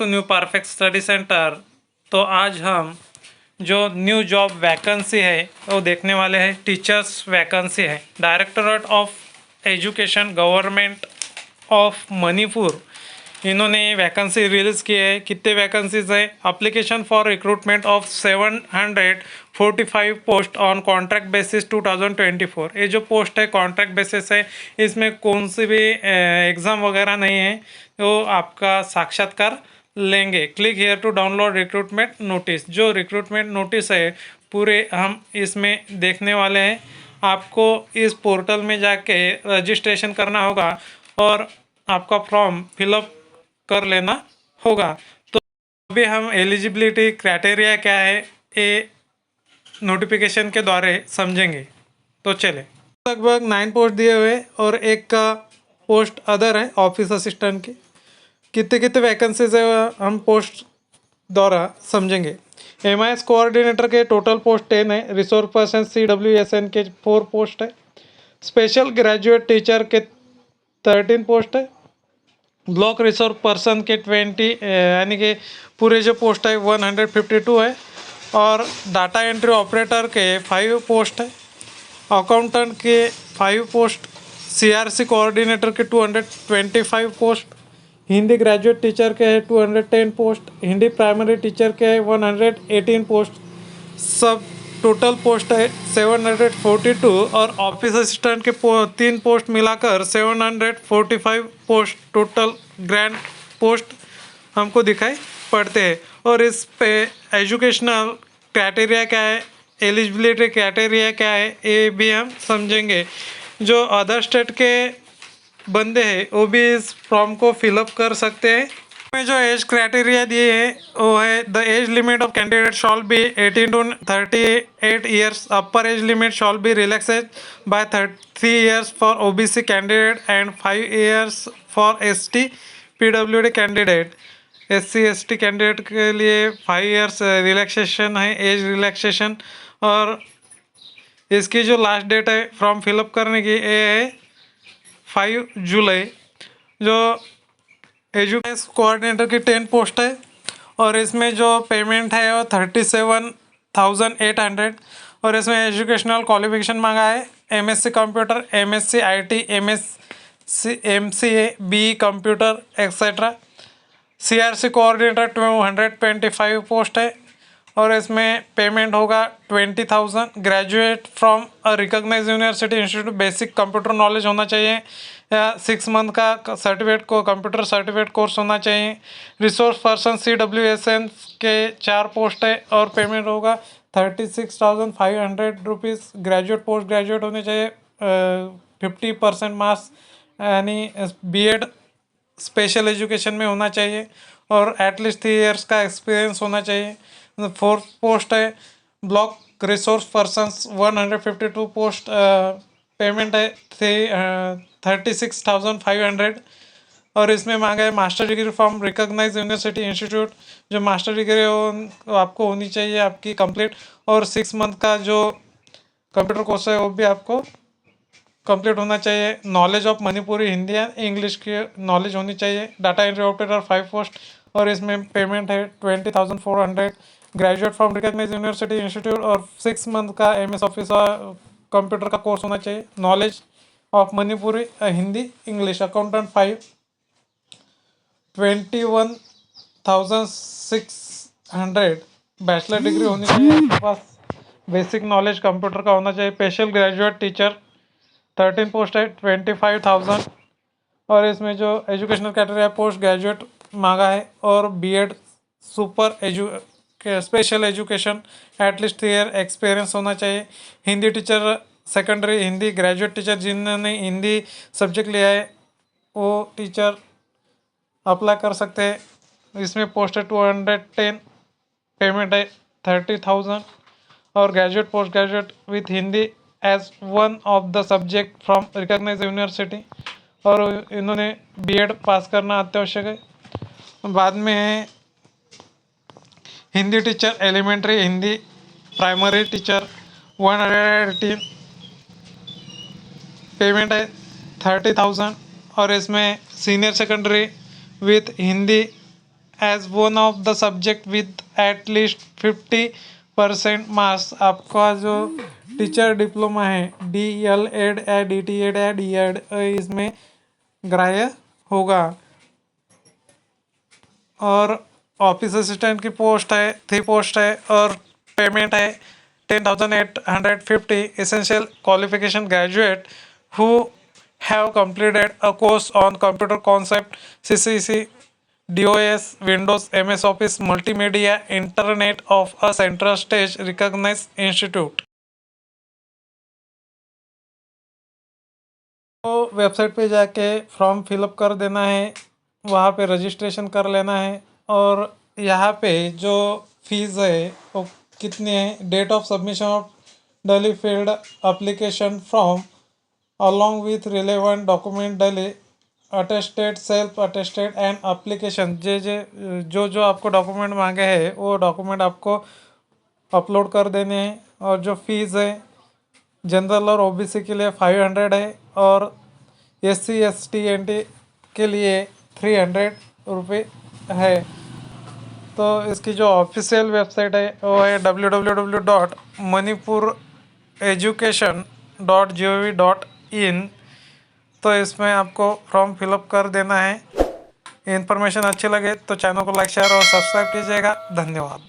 To new perfect study centre. तो आज हम जो न्यू जॉब वैकेंसी है वो देखने वाले हैं। टीचर्स वैकेंसी है। Directorate of education government of Manipur इन्होंने वैकेंसी रिलीज़ की है। कितने वैकेंसीज है? Application for recruitment of 745 post on contract basis 2024। ये जो पोस्ट है कॉन्ट्रैक्ट बेसिस है, इसमें कौन सी भी एग्ज़ाम वगैरह नहीं है, वो आपका साक्षात्कार लेंगे। Click here to download recruitment notice. जो रिक्रूटमेंट नोटिस है पूरे हम इसमें देखने वाले हैं। आपको इस पोर्टल में जाके रजिस्ट्रेशन करना होगा और आपका फॉर्म फिलअप कर लेना होगा। तो अभी हम एलिजिबिलिटी क्राइटेरिया क्या है ये नोटिफिकेशन के द्वारा समझेंगे। तो चले, लगभग 9 पोस्ट दिए हुए और एक का पोस्ट अदर है ऑफिस असिस्टेंट की। कितने कितने वैकेंसीज है हम पोस्ट द्वारा समझेंगे। MIS कोऑर्डिनेटर के टोटल पोस्ट 10 है। रिसोर्स पर्सन CWSN के 4 पोस्ट है। स्पेशल ग्रेजुएट टीचर के 13 पोस्ट है। ब्लॉक रिसोर्स पर्सन के 20 यानी कि पूरे जो पोस्ट है 152 है। और डाटा एंट्री ऑपरेटर के 5 पोस्ट है। अकाउंटेंट के 5 पोस्ट। CRC कोऑर्डिनेटर के 225 पोस्ट। हिंदी ग्रेजुएट टीचर के 210 पोस्ट। हिंदी प्राइमरी टीचर के 118 पोस्ट। सब टोटल पोस्ट है 742 और ऑफिस असिस्टेंट के 3 पोस्ट मिलाकर 745 पोस्ट टोटल ग्रैंड पोस्ट हमको दिखाई पड़ते हैं। और इस पे एजुकेशनल क्राइटेरिया क्या है, एलिजिबिलिटी क्राइटेरिया क्या है, ये भी हम समझेंगे। जो अदर स्टेट के बंदे हैं वो भी इस फॉर्म को फिलअप कर सकते हैं। में जो एज क्राइटेरिया दिए है वो है the age limit of candidate shall be 18 to 38 years. Upper age limit shall be relaxed by 3 years for OBC candidate and 5 years for ST PWD candidate. SC ST candidate के लिए 5 years relaxation है, age relaxation. और इसकी जो last date है form fill up करने की ये है 5 जुलाई। जो एजुकेशन कोऑर्डिनेटर की 10 पोस्ट है और इसमें जो पेमेंट है वो 37,800। और इसमें एजुकेशनल क्वालिफिकेशन मांगा है MSc computer, MSc IT, MSc MCA, BE computer etcetera. CRC coordinator 225 post है और इसमें पेमेंट होगा 20,000। Graduate from a recognised university institute, basic computer knowledge होना चाहिए या 6 मंथ का सर्टिफिकेट को कंप्यूटर सर्टिफिकेट कोर्स होना चाहिए। रिसोर्स पर्सन CWSN के 4 पोस्ट है और पेमेंट होगा 36,500 रुपीज़। ग्रेजुएट पोस्ट ग्रेजुएट होने चाहिए, 50% मार्क्स यानी BEd स्पेशल एजुकेशन में होना चाहिए और एटलीस्ट 3 ईयर्स का एक्सपीरियंस होना चाहिए। 4 पोस्ट है block resource persons 152 post. Payment है 36,500 और इसमें मांगा है master degree from recognised university institute. जो मास्टर डिग्री हो आपको होनी चाहिए आपकी कंप्लीट। और 6 मंथ का जो कंप्यूटर कोर्स है वो भी आपको कंप्लीट होना चाहिए। Knowledge of Manipuri Hindi and English की नॉलेज होनी चाहिए। डाटा एंट्री ऑपरेटर 5 पोस्ट और इसमें पेमेंट है 20,400। Graduate from recognised university institute और 6 मंथ का MS ऑफिस कंप्यूटर का कोर्स होना चाहिए। Knowledge of Manipuri Hindi English. Accountant 5 21,600। Bachelor degree होनी चाहिए आपके पास। बेसिक नॉलेज कंप्यूटर का होना चाहिए। स्पेशल ग्रेजुएट टीचर 13 पोस्ट है 25,000 और इसमें जो एजुकेशनल कैटेगरी पोस्ट ग्रेजुएट मांगा है और BEd super special education at least 3 year experience होना चाहिए। Hindi teacher secondary Hindi graduate teacher जिन्होंने हिंदी सब्जेक्ट लिया है वो टीचर अप्लाई कर सकते हैं। इसमें पोस्ट है 210, पेमेंट है 30,000 और graduate post graduate with Hindi as one of the subject from recognised university और इन्होंने BEd पास करना अत्यावश्यक है। बाद में है Hindi teacher elementary Hindi primary teacher 118, payment है 30,000 और इसमें senior secondary with Hindi as one of the subject with at least 50% marks. आपका जो टीचर डिप्लोमा है DL.Ed या DT.Ed या D.Ed इसमें ग्राह्य होगा। और ऑफिस असिस्टेंट की पोस्ट है 3 पोस्ट है और पेमेंट है 10,850। Essential qualification graduate who have completed a course on computer concept, CCC, DOS, Windows, MS Office, Multimedia, Internet of a Central Stage recognized institute। तो वेबसाइट पे जाके फॉर्म फिलअप कर देना है, वहाँ पे रजिस्ट्रेशन कर लेना है। और यहाँ पे जो फीस है वो कितनी है, date of submission of duly filled application form along with relevant document duly attested self attested and application. जो जो आपको डॉक्यूमेंट मांगे हैं वो डॉक्यूमेंट आपको अपलोड कर देने हैं। और जो फीस है जनरल और OBC के लिए 500 है और SC ST NT के लिए 300 रुपये है। तो इसकी जो ऑफिशियल वेबसाइट है वो है www.manipur.education.gov.in। तो इसमें आपको फॉर्म फिलअप कर देना है। इन्फॉर्मेशन अच्छी लगे तो चैनल को लाइक शेयर और सब्सक्राइब कीजिएगा। धन्यवाद।